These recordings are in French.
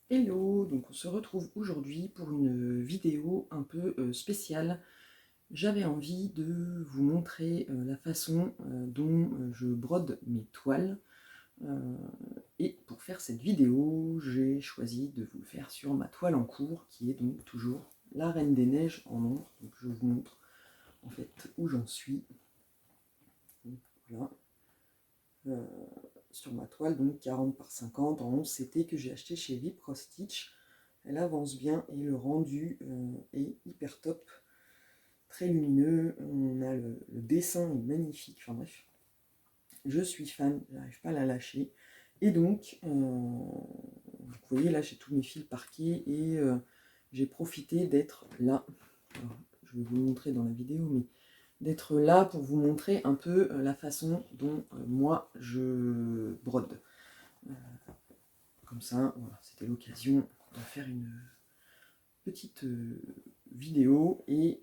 Hello, donc on se retrouve aujourd'hui pour une vidéo un peu spéciale. J'avais envie de vous montrer la façon dont je brode mes toiles. Euh, et pour faire cette vidéo, j'ai choisi de vous le faire sur ma toile en cours, qui est donc toujours la Reine des Neiges en ombre. Donc je vous montre en fait où j'en suis. Donc, voilà. Euh, sur ma toile, donc 40 par 50 en 11 CT que j'ai acheté chez Vipro Stitch. Elle avance bien et le rendu est hyper top, très lumineux. On a le dessin est magnifique. Enfin bref, je suis fan, j'arrive pas à la lâcher. Et donc, vous voyez là, j'ai tous mes fils parqués et j'ai profité d'être là. Alors, je vais vous le montrer dans la vidéo, mais d'être là pour vous montrer un peu la façon dont moi je brode. Euh, Comme ça, voilà, c'était l'occasion de faire une petite vidéo et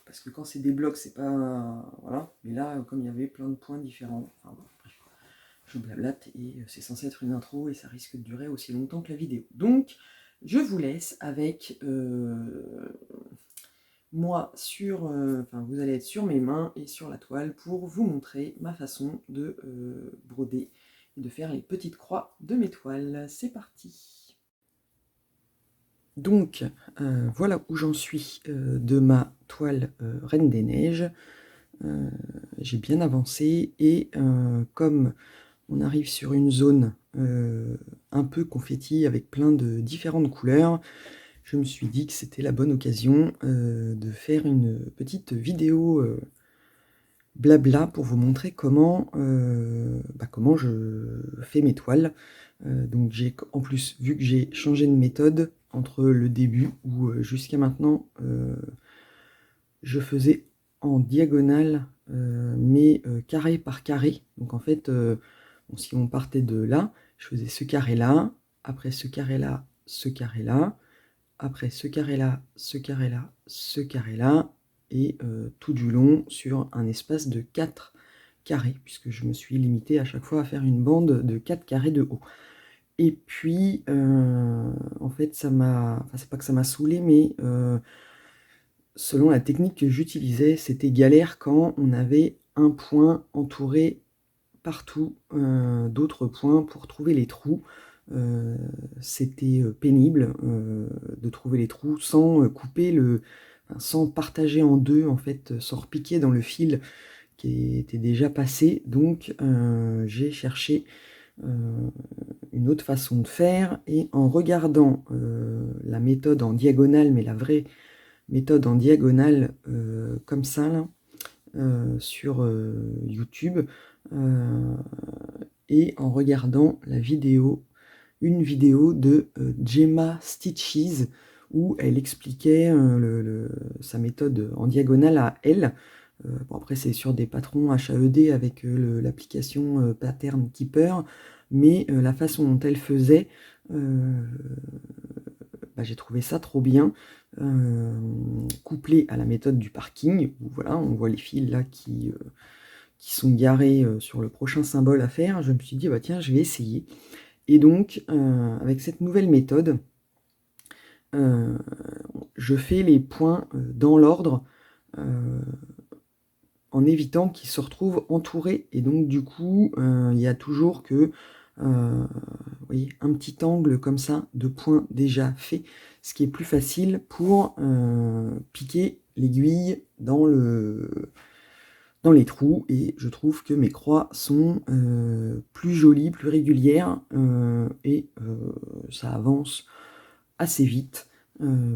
parce que quand c'est des blocs c'est pas voilà, mais là comme il y avait plein de points différents, enfin, bon, bref, je blablate et c'est censé être une intro et ça risque de durer aussi longtemps que la vidéo, donc je vous laisse avec moi sur enfin vous allez être sur mes mains et sur la toile pour vous montrer ma façon de broder et de faire les petites croix de mes toiles. C'est parti. Donc, voilà où j'en suis de ma toile Reine des Neiges. J'ai bien avancé et comme on arrive sur une zone un peu confetti avec plein de différentes couleurs, je me suis dit que c'était la bonne occasion de faire une petite vidéo blabla pour vous montrer comment je fais mes toiles. Donc j'ai en plus vu que j'ai changé de méthode entre le début où jusqu'à maintenant je faisais en diagonale mais carré par carré. Donc en fait bon, si on partait de là, je faisais ce carré là, après ce carré là, ce carré là, après ce carré là, ce carré là, ce carré là, et tout du long sur un espace de 4 carrés, puisque je me suis limité à chaque fois à faire une bande de 4 carrés de haut. Et puis, en fait, ça m'a... Enfin, c'est pas que ça m'a saoulé, mais selon la technique que j'utilisais, c'était galère quand on avait un point entouré partout d'autres points pour trouver les trous. C'était pénible de trouver les trous sans couper sans partager en deux, en fait, sans repiquer dans le fil qui était déjà passé. Donc j'ai cherché une autre façon de faire et en regardant la méthode en diagonale, mais la vraie méthode en diagonale comme ça là, sur YouTube, et en regardant une vidéo de Gemma Stitches où elle expliquait sa méthode en diagonale à elle. Bon, après c'est sur des patrons HAED avec l'application Pattern Keeper, mais la façon dont elle faisait, j'ai trouvé ça trop bien, couplé à la méthode du parking, où voilà, on voit les fils là qui sont garés sur le prochain symbole à faire. Je me suis dit, bah tiens, je vais essayer. Et donc, avec cette nouvelle méthode, je fais les points dans l'ordre, en évitant qu'ils se retrouvent entourés. Et donc, du coup, il y a toujours que vous voyez, un petit angle comme ça de points déjà faits, ce qui est plus facile pour piquer l'aiguille dans les trous, et je trouve que mes croix sont plus jolies, plus régulières, et ça avance assez vite,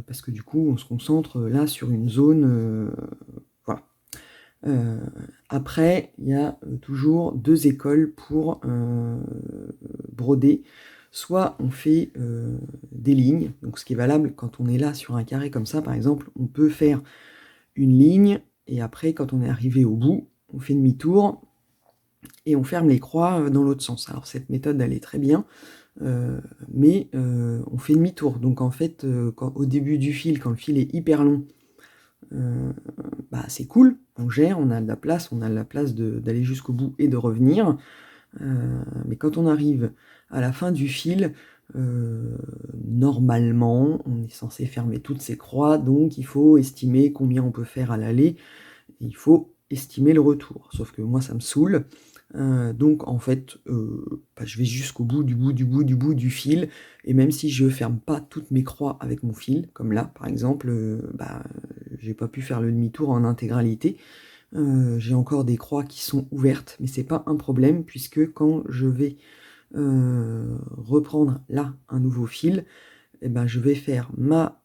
parce que du coup on se concentre là sur une zone, voilà. Après, il y a toujours deux écoles pour broder. Soit on fait des lignes, donc ce qui est valable quand on est là sur un carré comme ça par exemple, on peut faire une ligne, et après quand on est arrivé au bout, on fait demi-tour et on ferme les croix dans l'autre sens. Alors cette méthode elle est très bien, mais on fait demi-tour. Donc en fait, au début du fil, quand le fil est hyper long, c'est cool, on gère, on a de la place d'aller jusqu'au bout et de revenir. Mais quand on arrive à la fin du fil, normalement, on est censé fermer toutes ces croix, donc il faut estimer combien on peut faire à l'aller, et il faut estimer le retour. Sauf que moi, ça me saoule. Donc en fait, je vais jusqu'au bout du fil, et même si je ferme pas toutes mes croix avec mon fil, comme là par exemple, j'ai pas pu faire le demi-tour en intégralité. J'ai encore des croix qui sont ouvertes, mais c'est pas un problème puisque quand je vais reprendre là un nouveau fil, et ben, je vais faire ma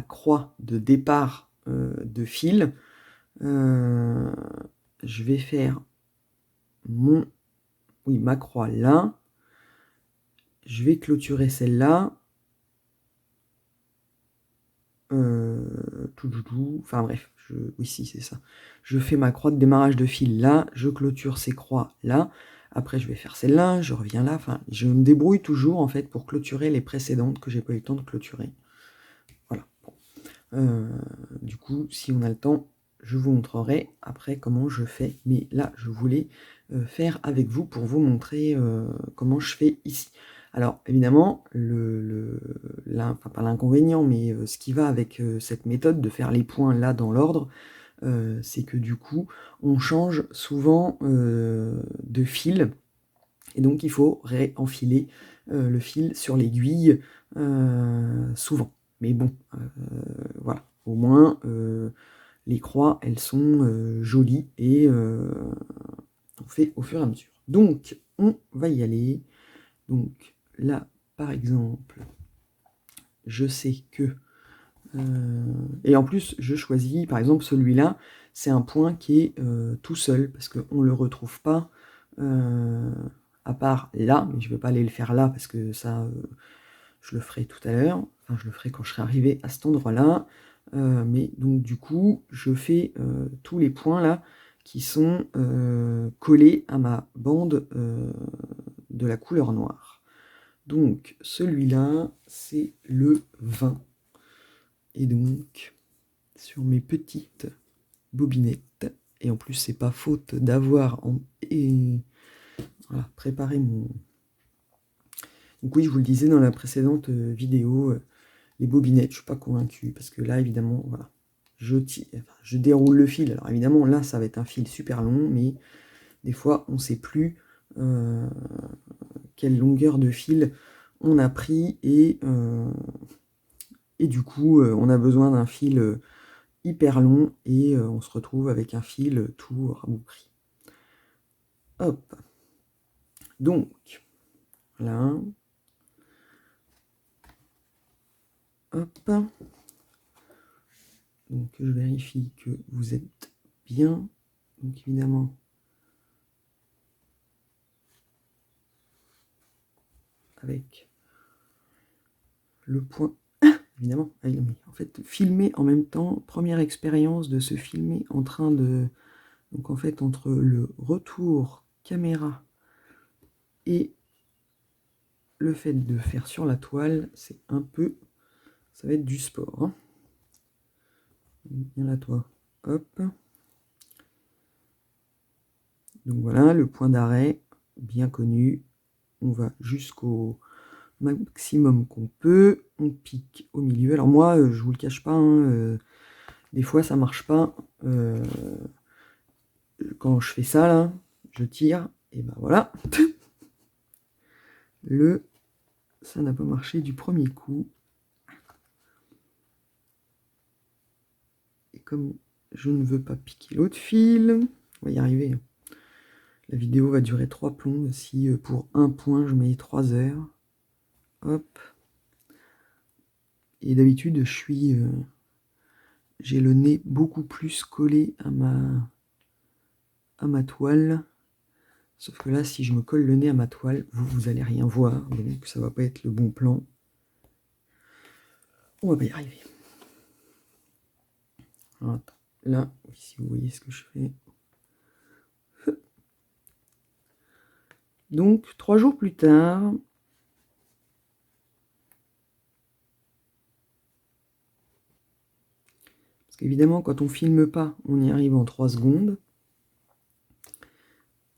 croix de départ de fil. Je vais faire ma croix là. Je vais clôturer celle-là. Enfin bref, oui si c'est ça. Je fais ma croix de démarrage de fil là, je clôture ces croix là. Après je vais faire celle-là, je reviens là. Enfin, je me débrouille toujours en fait pour clôturer les précédentes que j'ai pas eu le temps de clôturer. Voilà. Bon. Du coup, si on a le temps, je vous montrerai après comment je fais. Mais là, je voulais faire avec vous pour vous montrer comment je fais ici. Alors, évidemment, pas l'inconvénient, mais ce qui va avec cette méthode de faire les points là dans l'ordre, c'est que du coup, on change souvent de fil. Et donc, il faut réenfiler le fil sur l'aiguille souvent. Mais bon, voilà. Au moins, les croix, elles sont jolies et on fait au fur et à mesure. Donc, on va y aller. Donc, là, par exemple, je sais que... et en plus, je choisis, par exemple, celui-là, c'est un point qui est tout seul, parce qu'on ne le retrouve pas, à part là, mais je ne vais pas aller le faire là, parce que ça, je le ferai tout à l'heure, enfin, je le ferai quand je serai arrivé à cet endroit-là, mais donc, du coup, je fais tous les points là, qui sont collés à ma bande de la couleur noire. Donc, celui-là, c'est le 20. Et donc, sur mes petites bobinettes, et en plus, c'est pas faute d'avoir préparé mon... Donc oui, je vous le disais dans la précédente vidéo, les bobinettes, je suis pas convaincu, parce que là, évidemment, voilà, je déroule le fil. Alors évidemment, là, ça va être un fil super long, mais des fois, on sait plus quelle longueur de fil on a pris, et du coup, on a besoin d'un fil hyper long, et on se retrouve avec un fil tout rabougri. Hop. Donc, voilà. Hop. Donc, je vérifie que vous êtes bien. Donc, évidemment, avec le point... évidemment, en fait, filmer en même temps, première expérience de se filmer en train de... Donc, en fait, entre le retour caméra et le fait de faire sur la toile, c'est un peu... Ça va être du sport. Hein. Bien là, toi. Hop. Donc voilà, le point d'arrêt, bien connu. On va jusqu'au maximum qu'on peut. On pique au milieu. Alors moi, je vous le cache pas, hein, des fois ça marche pas. Quand je fais ça, là, je tire, et ben voilà. Ça n'a pas marché du premier coup. Et comme je ne veux pas piquer l'autre fil, on va y arriver. La vidéo va durer 3 plombs. Si pour un point, je mets 3 heures. Hop. Et d'habitude, j'ai le nez beaucoup plus collé à ma toile. Sauf que là, si je me colle le nez à ma toile, vous allez rien voir. Donc ça va pas être le bon plan. On va pas y arriver. Alors, attends. Là, si vous voyez ce que je fais. Donc, 3 jours plus tard, parce qu'évidemment, quand on filme pas, on y arrive en 3 secondes.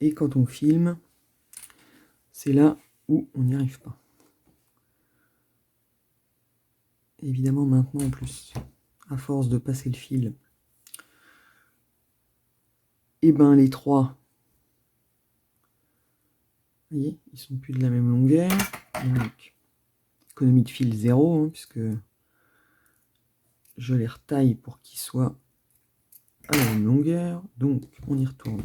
Et quand on filme, c'est là où on n'y arrive pas. Évidemment maintenant en plus, à force de passer le fil, et ben les trois, vous voyez, ils sont plus de la même longueur. Donc, économie de fil 0, hein, puisque je les retaille pour qu'ils soient à la même longueur. Donc on y retourne.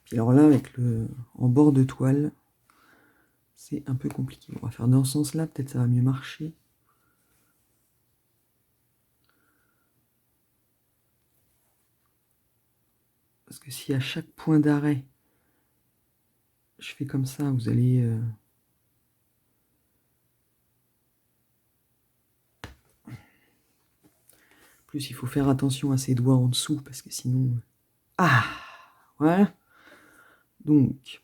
Puis alors là, avec le en bord de toile, c'est un peu compliqué. On va faire dans ce sens-là, peut-être ça va mieux marcher. Parce que si à chaque point d'arrêt, je fais comme ça, vous allez... Plus, il faut faire attention à ses doigts en dessous, parce que sinon... Ah! Voilà. Donc...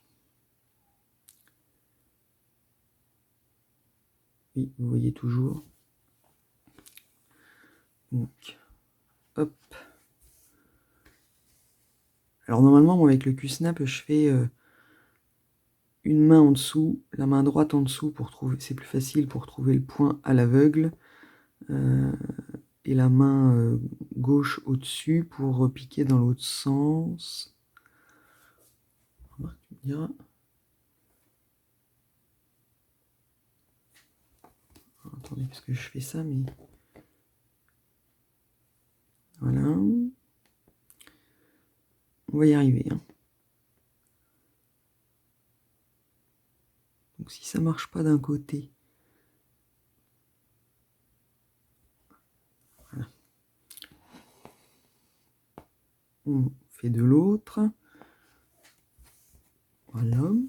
Oui, vous voyez toujours. Donc... Hop. Alors normalement, moi, avec le Q-Snap, je fais... une main en dessous, la main droite en dessous pour trouver, c'est plus facile pour trouver le point à l'aveugle, et la main gauche au-dessus pour piquer dans l'autre sens. Remarque, tu me diras. Attendez, parce que je fais ça, mais voilà. On va y arriver. Hein. Donc si ça marche pas d'un côté, voilà. On fait de l'autre. Voilà. Donc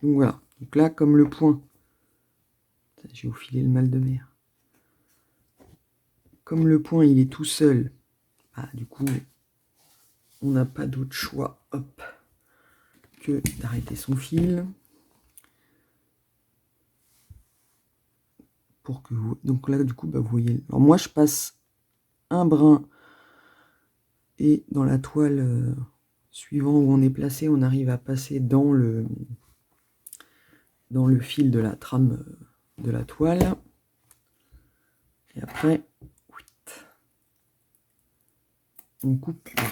voilà. Donc là, comme le point, j'ai enfilé le mal de mer. Comme le point, il est tout seul, bah, du coup, on n'a pas d'autre choix, hop, que d'arrêter son fil. Pour que vous... Donc là, du coup, bah, vous voyez... Alors moi, je passe un brin et dans la toile suivant où on est placé, on arrive à passer dans le fil de la trame de la toile. Et après, on coupe là.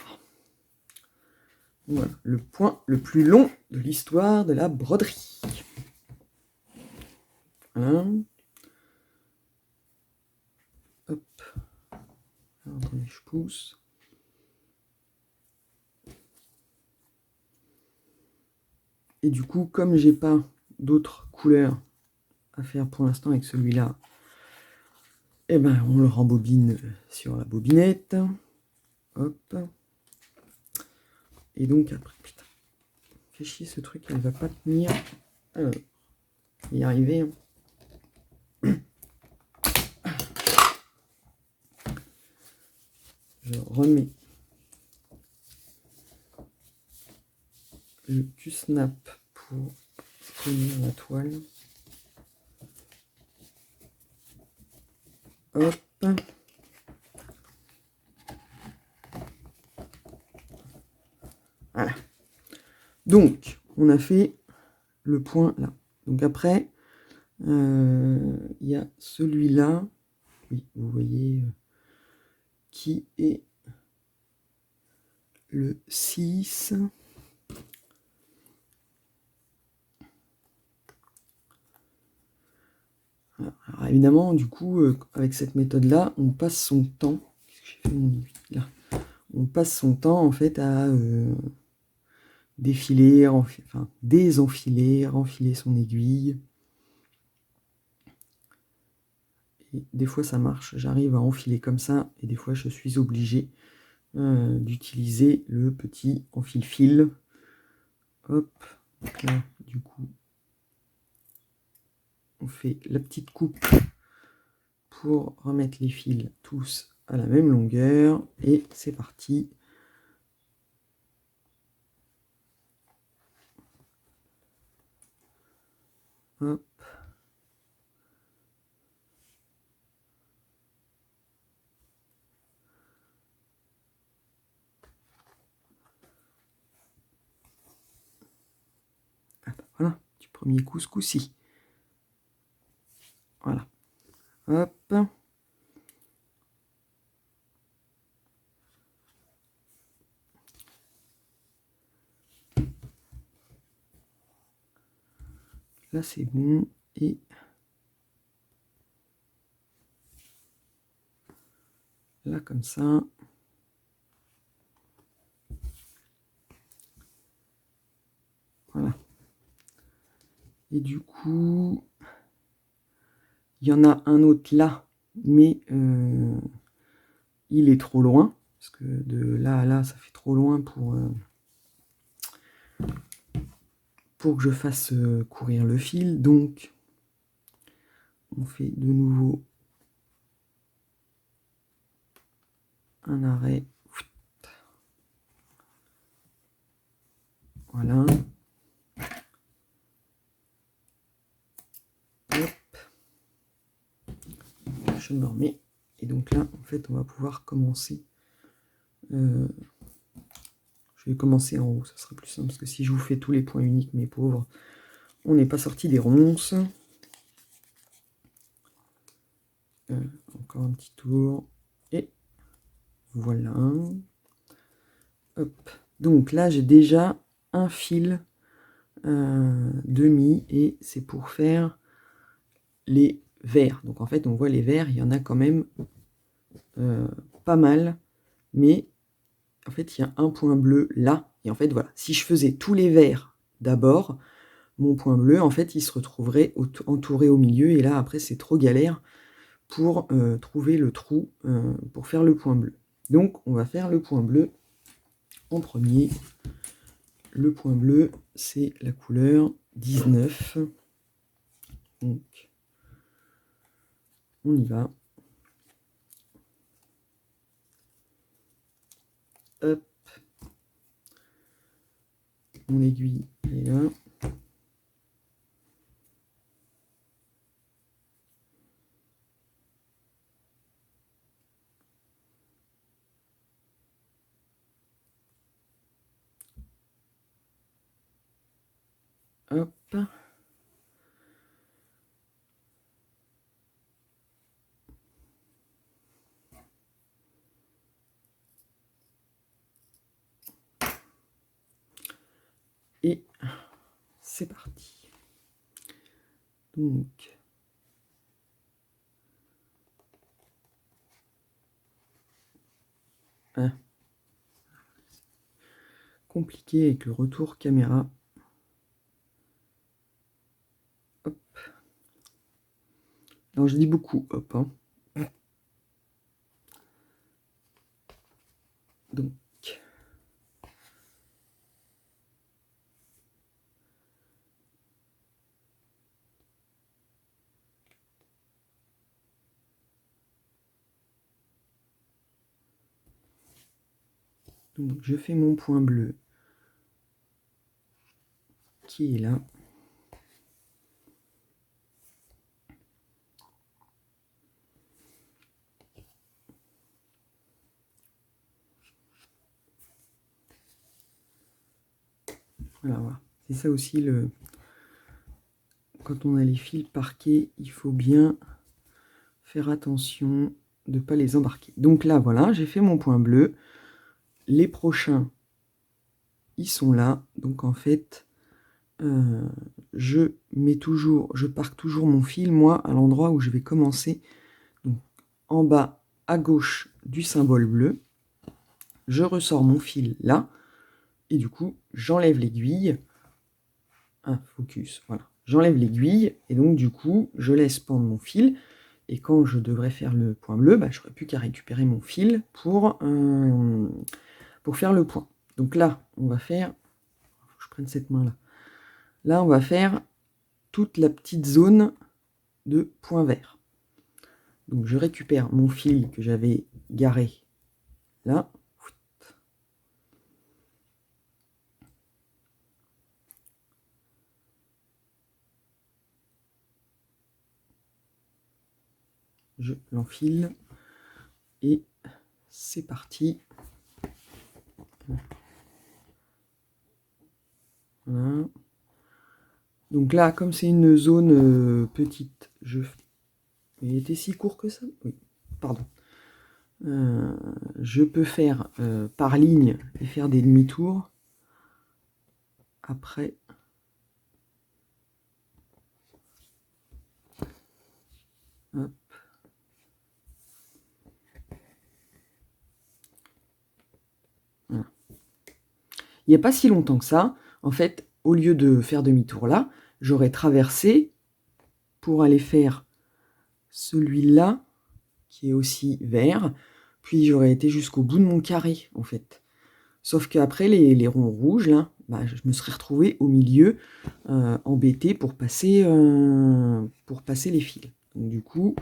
Voilà, le point le plus long de l'histoire de la broderie. Voilà. Hop. Alors, attendez, je pousse. Et du coup, comme j'ai pas d'autres couleurs à faire pour l'instant avec celui-là, et ben on le rembobine sur la bobinette. Hop. Et donc après, putain, fait chier ce truc, elle va pas tenir. Alors, on va y arriver. Hein. Je remets le Q-Snap pour tenir la toile. Hop. Voilà. Donc, on a fait le point là. Donc après, il y a celui-là, oui, vous voyez, qui est le 6. Alors évidemment, du coup, avec cette méthode-là, on passe son temps. Qu'est-ce que j'ai fait mon aiguille là? On passe son temps en fait à défiler, enfin désenfiler, renfiler son aiguille. Et des fois ça marche, j'arrive à enfiler comme ça, et des fois je suis obligé d'utiliser le petit enfile-fil. Hop, donc là, du coup, on fait la petite coupe pour remettre les fils tous à la même longueur, et c'est parti. Hop. premier coup ce coup-ci. Voilà. Hop. Là, c'est bon. Et là, comme ça. Voilà. Et du coup, il y en a un autre là, mais il est trop loin. Parce que de là à là, ça fait trop loin pour que je fasse courir le fil. Donc, on fait de nouveau un arrêt. Voilà. Hop. Je me remets. Et donc là, en fait, on va pouvoir commencer. Je vais commencer en haut, ça sera plus simple. Parce que si je vous fais tous les points uniques, mes pauvres, on n'est pas sorti des ronces. Encore un petit tour. Et voilà. Hop. Donc là, j'ai déjà un fil demi et c'est pour faire les verts. Donc en fait, on voit les verts, il y en a quand même pas mal, mais en fait, il y a un point bleu là. Et en fait, voilà, si je faisais tous les verts d'abord, mon point bleu, en fait, il se retrouverait entouré au milieu. Et là, après, c'est trop galère pour trouver le trou pour faire le point bleu. Donc, on va faire le point bleu en premier. Le point bleu, c'est la couleur 19. Donc, on y va. Hop. Mon aiguille est là. Hop. Et c'est parti. Donc, compliqué avec le retour caméra. Hop. Alors je dis beaucoup, hop. Hein. Donc, je fais mon point bleu qui est là. Voilà. C'est ça aussi quand on a les fils parqués, il faut bien faire attention de ne pas les embarquer. Donc là, voilà, j'ai fait mon point bleu. Les prochains, ils sont là. Donc en fait, je parque toujours mon fil, moi, à l'endroit où je vais commencer. Donc en bas, à gauche du symbole bleu. Je ressors mon fil là. Et du coup, j'enlève l'aiguille. Focus, voilà. J'enlève l'aiguille. Et donc, du coup, je laisse pendre mon fil. Et quand je devrais faire le point bleu, bah, je n'aurai plus qu'à récupérer mon fil pour faire le point. Donc là, on va faire... Faut que je prenne cette main-là. Là, on va faire toute la petite zone de point vert. Donc je récupère mon fil que j'avais garé là. Je l'enfile. Et c'est parti. Voilà. Donc là, comme c'est une zone petite, il était si court que ça? Oui, pardon. Je peux faire par ligne et faire des demi-tours. Après, hop. Voilà. Il n'y a pas si longtemps que ça, en fait, au lieu de faire demi-tour là, j'aurais traversé pour aller faire celui-là, qui est aussi vert, puis j'aurais été jusqu'au bout de mon carré, en fait. Sauf qu'après, les ronds rouges, là, bah, je me serais retrouvée au milieu, embêtée pour passer les fils. Donc, du coup,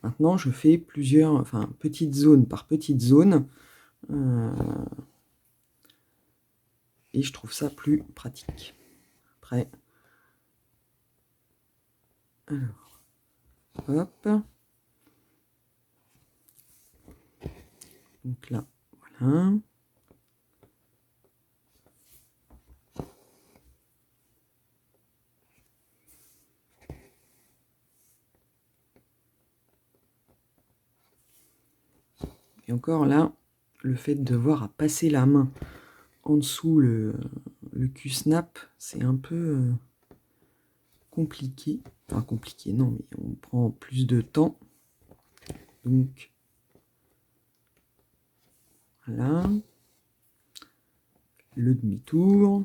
maintenant, je fais petites zones par petites zones, et je trouve ça plus pratique. Après, alors, hop. Donc là, voilà. Et encore là, le fait de devoir passer la main en dessous le Q-snap, c'est un peu compliqué. Enfin compliqué, non, mais on prend plus de temps. Donc, voilà. Le demi-tour.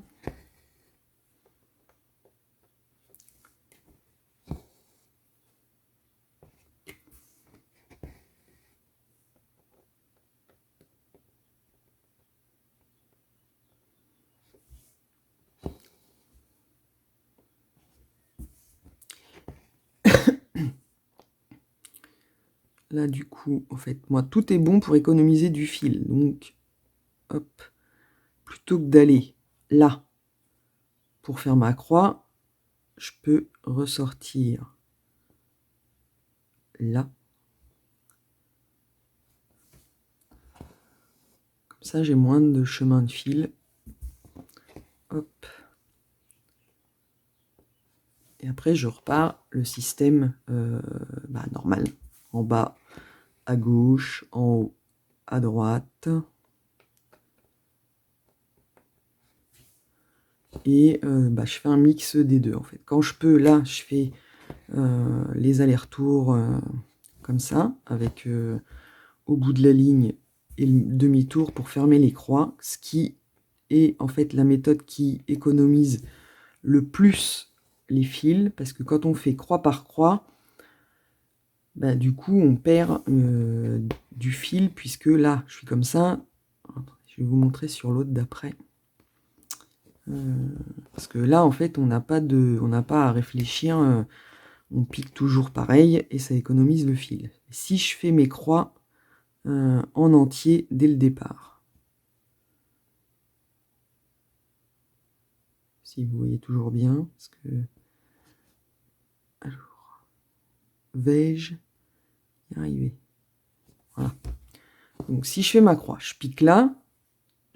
Là, du coup, en fait, moi, tout est bon pour économiser du fil. Donc, hop, plutôt que d'aller là pour faire ma croix, je peux ressortir là. Comme ça, j'ai moins de chemin de fil. Hop. Et après, je repars le système normal. En bas, à gauche, en haut, à droite. Et je fais un mix des deux, en fait. Quand je peux, là, je fais les allers-retours comme ça, avec au bout de la ligne et le demi-tour pour fermer les croix, ce qui est en fait la méthode qui économise le plus les fils, parce que quand on fait croix par croix, du coup on perd du fil, puisque là je suis comme ça. Je vais vous montrer sur l'autre d'après, parce que là en fait on n'a pas à réfléchir, on pique toujours pareil et ça économise le fil. Si je fais mes croix en entier dès le départ, si vous voyez toujours bien, parce que alors vais-je y arriver? Voilà. Donc si je fais ma croix, je pique là,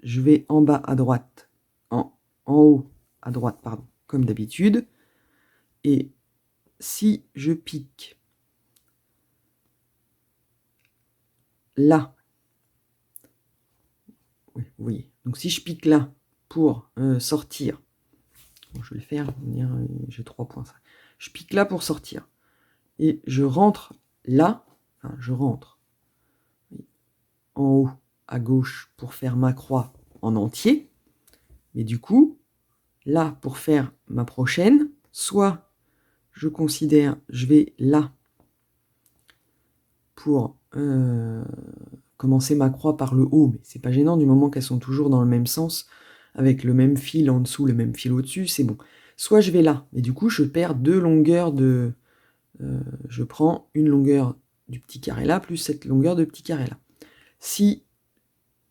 je vais en bas à droite, en haut à droite, pardon, comme d'habitude. Et si je pique là, oui, vous voyez, donc si je pique là pour sortir, bon, je vais le faire, j'ai 3 points. Ça. Je pique là pour sortir. Et je rentre là, enfin je rentre en haut à gauche pour faire ma croix en entier. Mais du coup, là, pour faire ma prochaine, soit je considère, je vais là pour commencer ma croix par le haut, mais c'est pas gênant du moment qu'elles sont toujours dans le même sens, avec le même fil en dessous, le même fil au-dessus, c'est bon. Soit je vais là, et du coup je perds 2 longueurs de... je prends une longueur du petit carré là, plus cette longueur de petit carré là. Si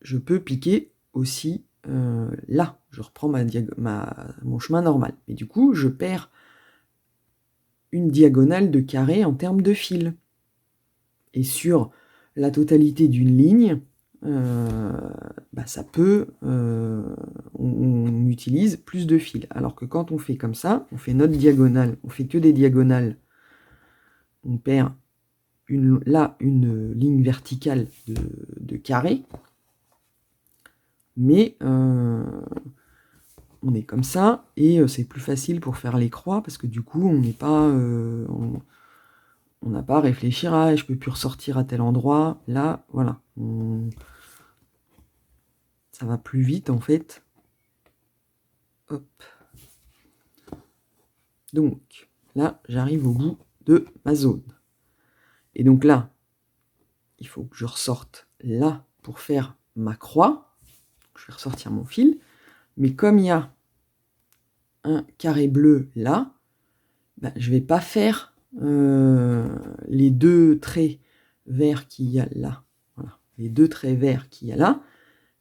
je peux piquer aussi là, je reprends mon chemin normal. Mais du coup, je perds une diagonale de carré en termes de fil. Et sur la totalité d'une ligne, ça peut, on utilise plus de fils. Alors que quand on fait comme ça, on fait notre diagonale, on fait que des diagonales, on perd une ligne verticale de carré, mais on est comme ça, et c'est plus facile pour faire les croix, parce que du coup, on n'est pas... on n'a pas à réfléchir à je peux plus ressortir à tel endroit. Là, voilà. Ça va plus vite, en fait. Hop. Donc, là, j'arrive au bout de ma zone. Et donc là, il faut que je ressorte là pour faire ma croix. Je vais ressortir mon fil. Mais comme il y a un carré bleu là, je ne vais pas faire les deux traits verts qu'il y a là. Voilà. Les deux traits verts qu'il y a là,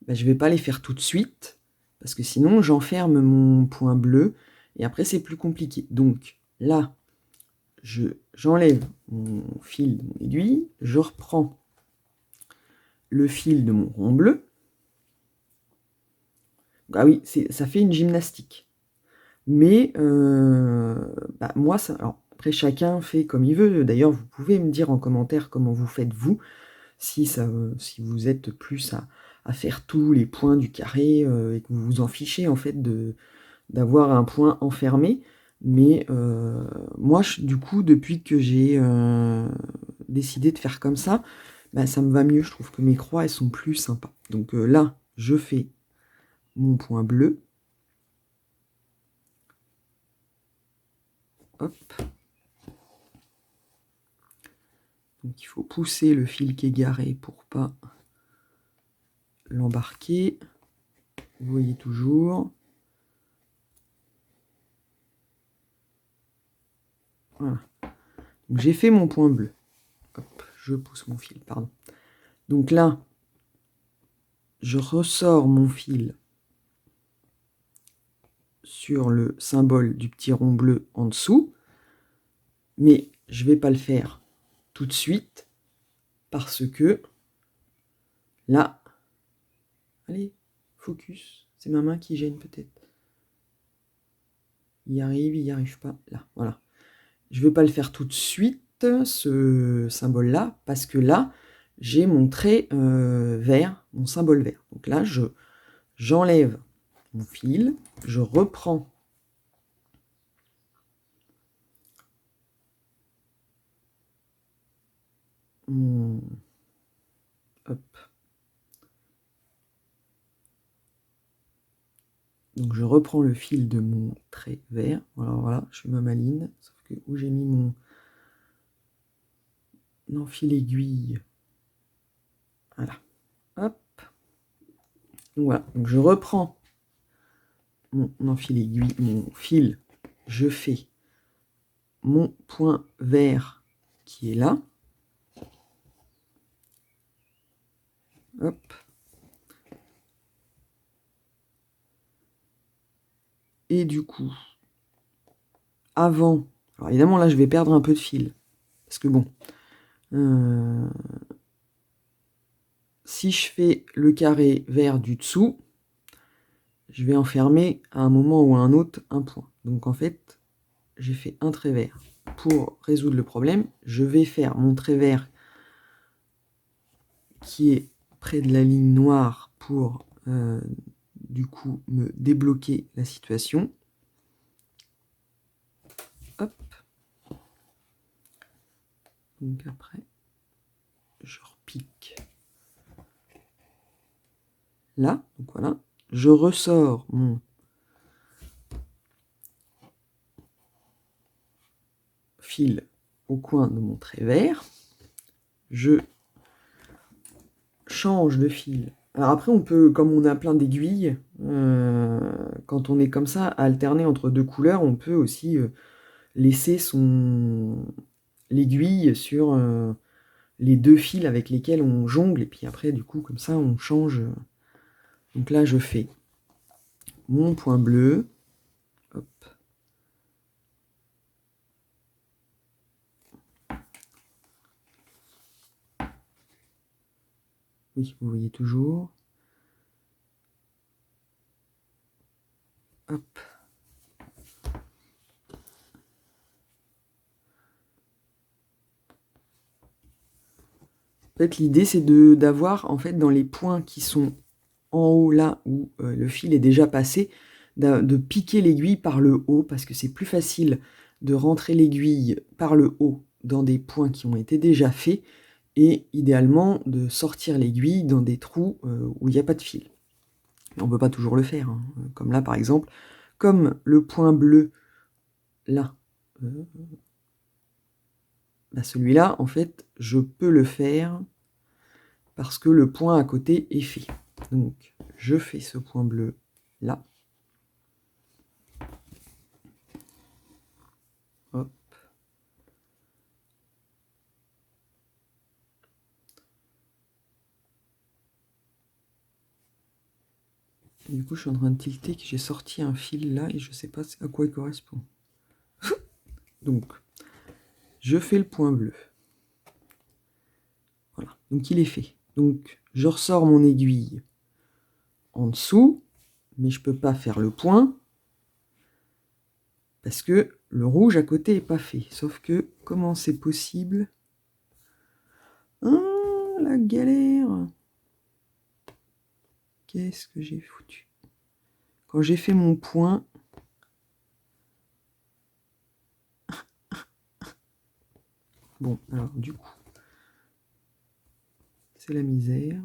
je ne vais pas les faire tout de suite, parce que sinon j'enferme mon point bleu, et après c'est plus compliqué. Donc là, j'enlève mon fil de mon aiguille, je reprends le fil de mon rond bleu. Ah oui, ça fait une gymnastique. Mais moi, alors, après chacun fait comme il veut. D'ailleurs, vous pouvez me dire en commentaire comment vous faites vous, si vous êtes plus à faire tous les points du carré, et que vous vous en fichez en fait d'avoir un point enfermé. Mais moi, du coup, depuis que j'ai décidé de faire comme ça, ça me va mieux. Je trouve que mes croix, elles sont plus sympas. Donc là, je fais mon point bleu. Hop. Donc il faut pousser le fil qui est garé pour pas l'embarquer. Vous voyez toujours. Voilà. Donc j'ai fait mon point bleu. Hop, je pousse mon fil, pardon. Donc là, je ressors mon fil sur le symbole du petit rond bleu en dessous. Mais je ne vais pas le faire tout de suite, parce que là, allez, focus, c'est ma main qui gêne peut-être. Il y arrive pas, là, voilà. Je ne vais pas le faire tout de suite, ce symbole-là, parce que là, j'ai mon trait vert, mon symbole vert. Donc là, j'enlève mon fil, je reprends mon... Hop. Donc je reprends le fil de mon trait vert. Alors voilà, je fais ma maline, sauf que où j'ai mis mon fil aiguille. Voilà. Hop. Donc voilà. Donc je reprends mon enfil aiguille, mon fil. Je fais mon point vert qui est là. Hop. Et du coup, avant... Alors évidemment, là, je vais perdre un peu de fil. Parce que bon... si je fais le carré vert du dessous, je vais enfermer à un moment ou à un autre un point. Donc en fait, j'ai fait un trait vert. Pour résoudre le problème, je vais faire mon trait vert qui est près de la ligne noire pour du coup me débloquer la situation. Hop. Donc après, je repique là. Donc voilà. Je ressors mon fil au coin de mon trait vert. Je change de fil. Alors après, on peut, comme on a plein d'aiguilles, quand on est comme ça, alterner entre deux couleurs, on peut aussi laisser l'aiguille sur les deux fils avec lesquels on jongle, et puis après, du coup, comme ça, on change. Donc là, je fais mon point bleu. Hop. Oui, vous voyez toujours. Hop. En fait, l'idée, c'est d'avoir, en fait, dans les points qui sont en haut, là où le fil est déjà passé, de piquer l'aiguille par le haut, parce que c'est plus facile de rentrer l'aiguille par le haut dans des points qui ont été déjà faits, et idéalement de sortir l'aiguille dans des trous où il n'y a pas de fil. Mais on ne peut pas toujours le faire, hein. Comme là par exemple, comme le point bleu, là, bah celui-là, en fait, je peux le faire parce que le point à côté est fait. Donc, je fais ce point bleu là. Hop. Et du coup, je suis en train de tilter que j'ai sorti un fil là et je ne sais pas à quoi il correspond. Donc, je fais le point bleu. Voilà, donc il est fait. Donc, je ressors mon aiguille en dessous, mais je ne peux pas faire le point parce que le rouge à côté n'est pas fait. Sauf que, comment c'est possible? Ah, la galère! Qu'est-ce que j'ai foutu? Quand j'ai fait mon point... Bon, alors du coup, c'est la misère.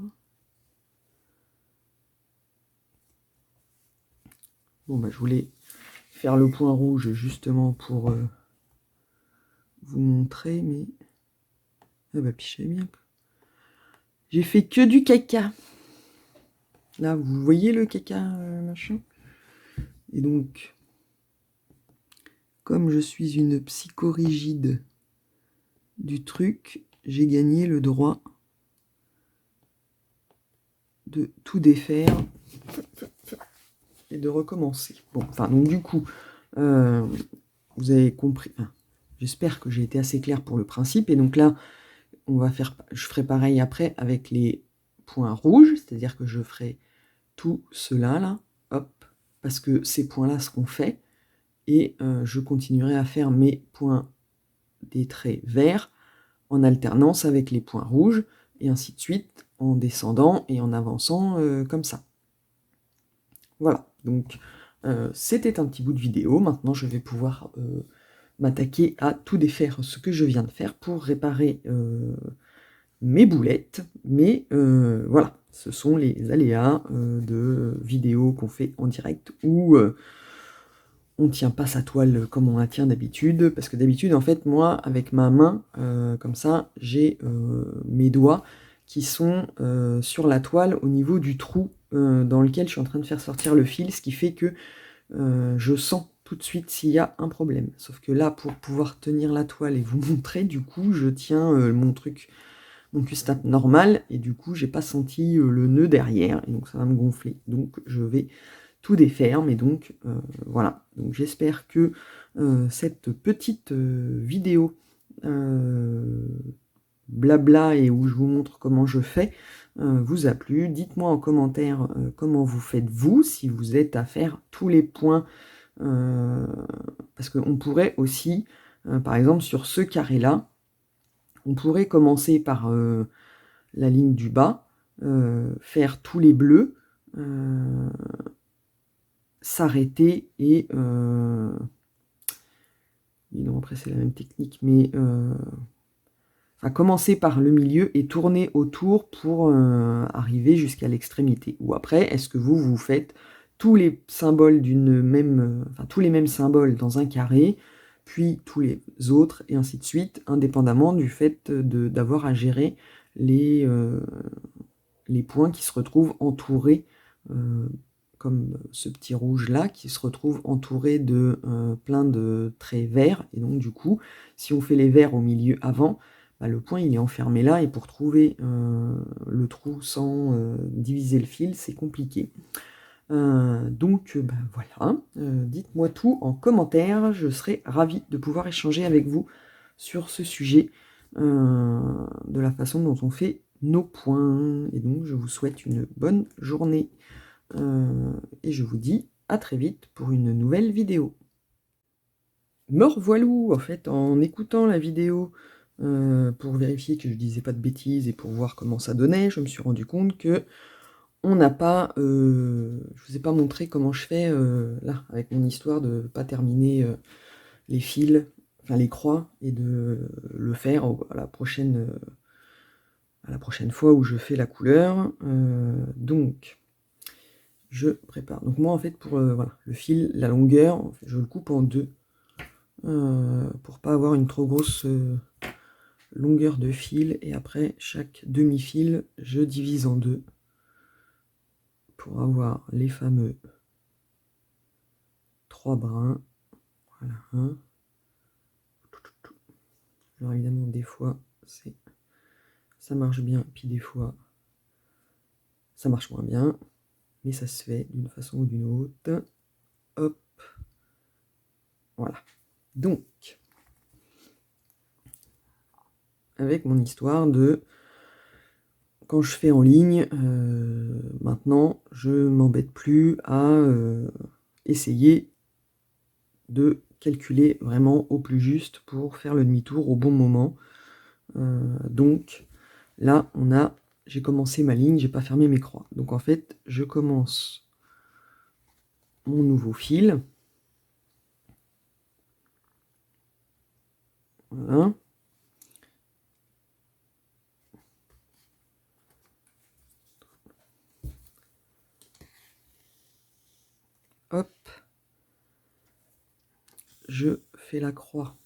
Bon, bah je voulais faire le point rouge justement pour vous montrer, mais... Ah bah pichez bien. J'ai fait que du caca. Là, vous voyez le caca, machin? Et donc, comme je suis une psychorigide du truc, j'ai gagné le droit de tout défaire et de recommencer. Bon, enfin, donc du coup, vous avez compris. Enfin, j'espère que j'ai été assez clair pour le principe. Et donc là, je ferai pareil après avec les points rouges, c'est-à-dire que je ferai tout cela là, hop, parce que ces points-là seront faits. Et je continuerai à faire mes points des traits verts en alternance avec les points rouges, et ainsi de suite, en descendant et en avançant comme ça. Voilà, donc c'était un petit bout de vidéo. Maintenant, je vais pouvoir m'attaquer à tout défaire ce que je viens de faire pour réparer mes boulettes. Mais voilà, ce sont les aléas de vidéos qu'on fait en direct où on ne tient pas sa toile comme on la tient d'habitude, parce que d'habitude, en fait, moi, avec ma main, comme ça, j'ai mes doigts qui sont sur la toile au niveau du trou dans lequel je suis en train de faire sortir le fil, ce qui fait que je sens tout de suite s'il y a un problème. Sauf que là, pour pouvoir tenir la toile et vous montrer, du coup, je tiens mon custom normal, et du coup, j'ai pas senti le nœud derrière, et donc ça va me gonfler. Donc, je vais tout défaire, mais donc voilà. Donc j'espère que cette petite vidéo blabla et où je vous montre comment je fais vous a plu. Dites-moi en commentaire comment vous faites vous, si vous êtes à faire tous les points, parce qu'on pourrait aussi, par exemple sur ce carré-là, on pourrait commencer par la ligne du bas, faire tous les bleus, s'arrêter et non, après c'est la même technique, mais commencer par le milieu et tourner autour pour arriver jusqu'à l'extrémité. Ou après, est-ce que vous faites tous les symboles d'une même, tous les mêmes symboles dans un carré, puis tous les autres, et ainsi de suite, indépendamment du fait d'avoir à gérer les points qui se retrouvent entourés, comme ce petit rouge là, qui se retrouve entouré de plein de traits verts, et donc du coup, si on fait les verts au milieu avant, bah, le point il est enfermé là, et pour trouver le trou sans diviser le fil, c'est compliqué. Donc bah, voilà, dites-moi tout en commentaire, je serai ravie de pouvoir échanger avec vous sur ce sujet, de la façon dont on fait nos points. Et donc, je vous souhaite une bonne journée. Et je vous dis à très vite pour une nouvelle vidéo. Me revoilou, en fait, en écoutant la vidéo pour vérifier que je disais pas de bêtises et pour voir comment ça donnait, je me suis rendu compte que on n'a pas, je vous ai pas montré comment je fais là, avec mon histoire de pas terminer les fils, enfin les croix, et de le faire à la prochaine fois où je fais la couleur. Donc, je prépare. Donc moi, en fait, pour voilà, le fil, la longueur, en fait, je le coupe en deux pour pas avoir une trop grosse longueur de fil. Et après, chaque demi-fil, je divise en deux pour avoir les fameux 3 brins. Voilà, un. Alors évidemment, des fois, ça marche bien, puis des fois, ça marche moins bien, mais ça se fait d'une façon ou d'une autre. Hop, voilà. Donc, avec mon histoire de quand je fais en ligne, maintenant, je m'embête plus à essayer de calculer vraiment au plus juste pour faire le demi-tour au bon moment. Donc là, j'ai commencé ma ligne, j'ai pas fermé mes croix. Donc en fait, je commence mon nouveau fil. Voilà. Hop. Je fais la croix.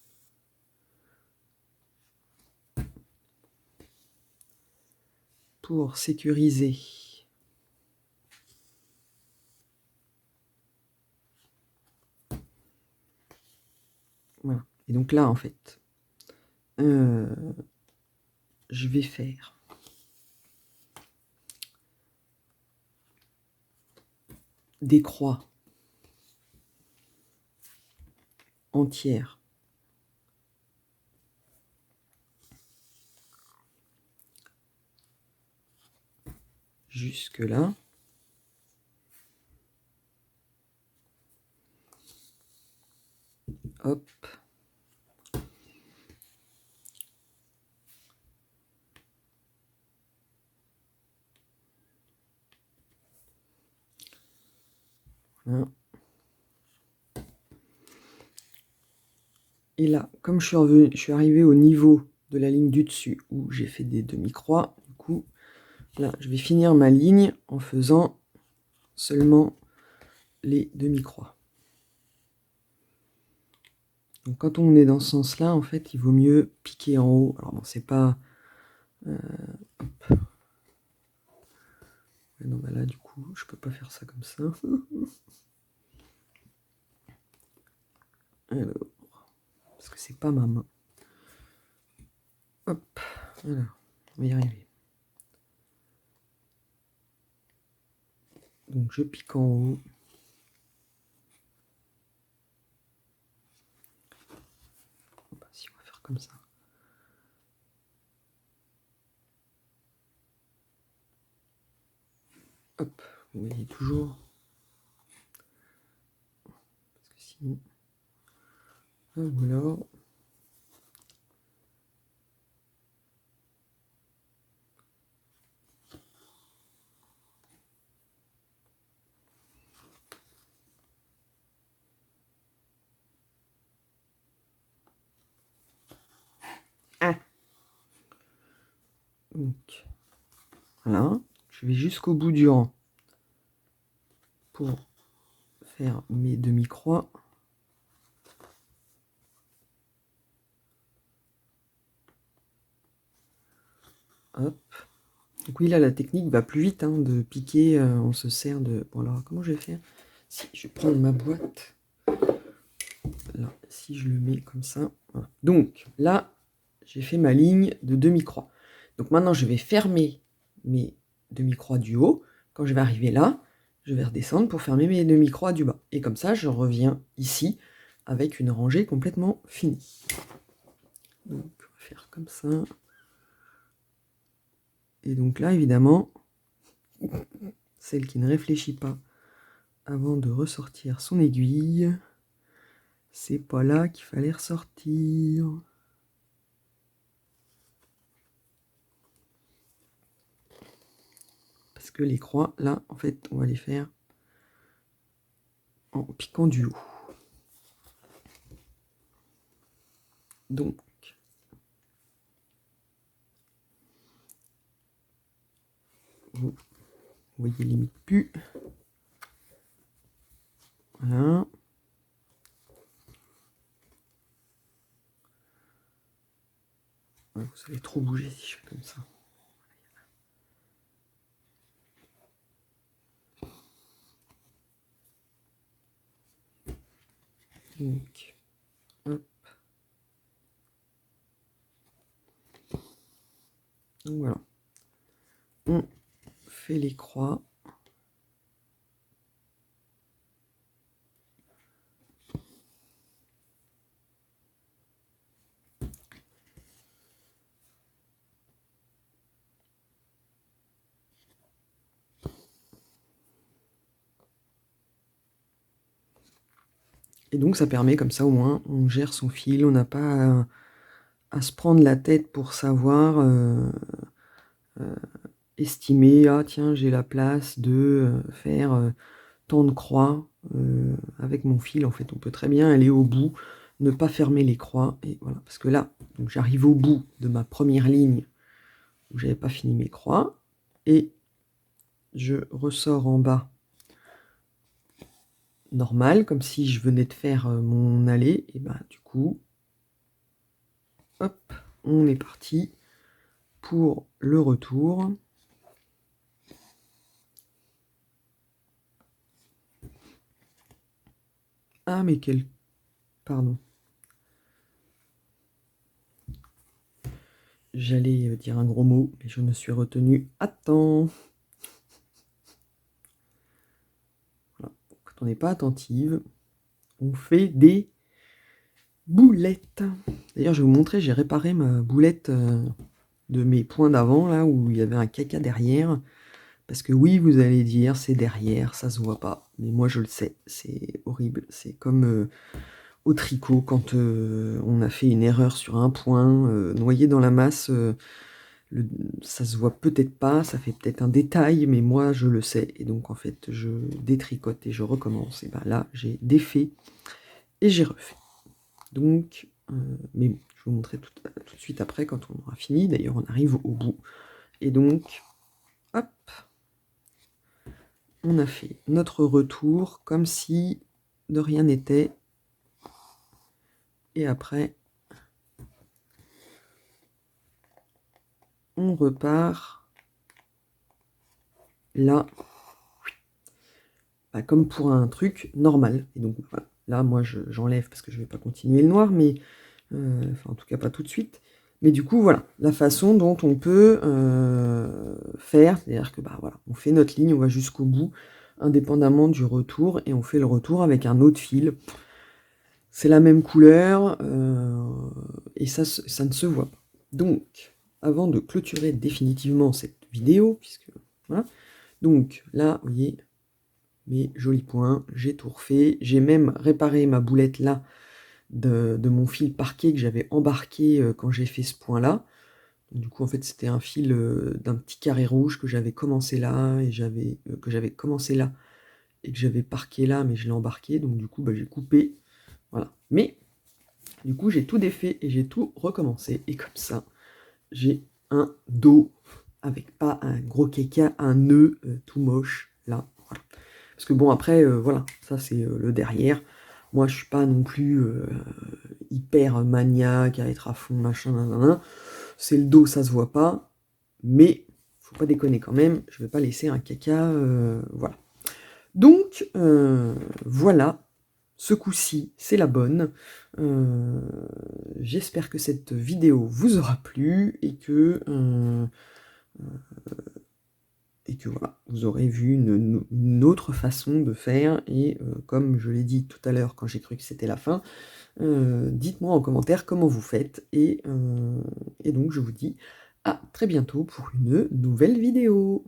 Pour sécuriser. Voilà. Et donc là, en fait, je vais faire des croix entières jusque là. Hop. Voilà. Et là, comme je suis arrivé au niveau de la ligne du dessus où j'ai fait des demi-croix, du coup, là, je vais finir ma ligne en faisant seulement les demi-croix. Donc quand on est dans ce sens-là, en fait, il vaut mieux piquer en haut. Alors bon, c'est pas... hop. Ouais, non, bah là, du coup, je peux pas faire ça comme ça. Alors, parce que c'est pas ma main. Hop, voilà, on va y arriver. Donc je pique en haut. Bah, si on va faire comme ça. Hop, vous voyez toujours. Parce que sinon... Ah, voilà. Ah. Donc, voilà. Je vais jusqu'au bout du rang pour faire mes demi-croix. Hop. Donc oui, là, la technique va plus vite, hein, de piquer. On se sert de... Bon, alors, comment je vais faire? Si je prends ma boîte... Là, si je le mets comme ça... Voilà. Donc, là, j'ai fait ma ligne de demi-croix. Donc maintenant, je vais fermer mes demi-croix du haut. Quand je vais arriver là, je vais redescendre pour fermer mes demi-croix du bas. Et comme ça, je reviens ici avec une rangée complètement finie. Donc, on va faire comme ça. Et donc là, évidemment, celle qui ne réfléchit pas avant de ressortir son aiguille, c'est pas là qu'il fallait ressortir. Parce que les croix, là, en fait, on va les faire en piquant du haut. Donc, vous voyez limite plus. Voilà. Ouais, vous savez trop bouger si je fais comme ça. Donc, hop. Donc voilà. On fait les croix. Et donc ça permet comme ça au moins, on gère son fil, on n'a pas à se prendre la tête pour savoir estimer, ah tiens j'ai la place de faire tant de croix avec mon fil. En fait on peut très bien aller au bout, ne pas fermer les croix, et voilà. Parce que là, donc j'arrive au bout de ma première ligne où j'avais pas fini mes croix, et je ressors en bas normal, comme si je venais de faire mon allée, et ben du coup, hop, on est parti pour le retour. Ah mais quel... Pardon. J'allais dire un gros mot, mais je me suis retenu à temps. Voilà. Quand on n'est pas attentive, on fait des boulettes. D'ailleurs, je vais vous montrer, j'ai réparé ma boulette de mes points d'avant, là, où il y avait un caca derrière. Parce que oui, vous allez dire, c'est derrière, ça se voit pas. Mais moi, je le sais, c'est horrible. C'est comme au tricot, quand on a fait une erreur sur un point, noyé dans la masse, ça se voit peut-être pas, ça fait peut-être un détail, mais moi, je le sais. Et donc, en fait, je détricote et je recommence. Et ben là, j'ai défait et j'ai refait. Donc, mais bon, je vais vous montrer tout de suite après, quand on aura fini. D'ailleurs, on arrive au bout. Et donc, hop, on a fait notre retour comme si de rien n'était. Et après, on repart là, bah, comme pour un truc normal. Et donc voilà, là, moi, j'enlève parce que je ne vais pas continuer le noir, mais enfin, en tout cas pas tout de suite. Mais du coup, voilà, la façon dont on peut faire, c'est-à-dire que bah, voilà, on fait notre ligne, on va jusqu'au bout, indépendamment du retour, et on fait le retour avec un autre fil. C'est la même couleur, et ça ne se voit pas. Donc, avant de clôturer définitivement cette vidéo, puisque voilà, donc là, vous voyez, mes jolis points, j'ai tout refait, j'ai même réparé ma boulette là, de mon fil parquet que j'avais embarqué quand j'ai fait ce point là. Du coup en fait c'était un fil d'un petit carré rouge que j'avais commencé là, et que j'avais commencé là et que j'avais parqué là, mais je l'ai embarqué, donc du coup bah, j'ai coupé, voilà. Mais du coup j'ai tout défait et j'ai tout recommencé, et comme ça j'ai un dos avec pas un gros caca, un nœud tout moche là, voilà. Parce que bon après voilà, ça c'est le derrière. Moi, je suis pas non plus hyper maniaque à être à fond, machin, nanana. C'est le dos, ça se voit pas, mais faut pas déconner quand même, je vais pas laisser un caca, voilà. Donc, voilà, ce coup-ci, c'est la bonne. J'espère que cette vidéo vous aura plu, et que voilà, vous aurez vu une autre façon de faire, et comme je l'ai dit tout à l'heure quand j'ai cru que c'était la fin, dites-moi en commentaire comment vous faites, et donc je vous dis à très bientôt pour une nouvelle vidéo.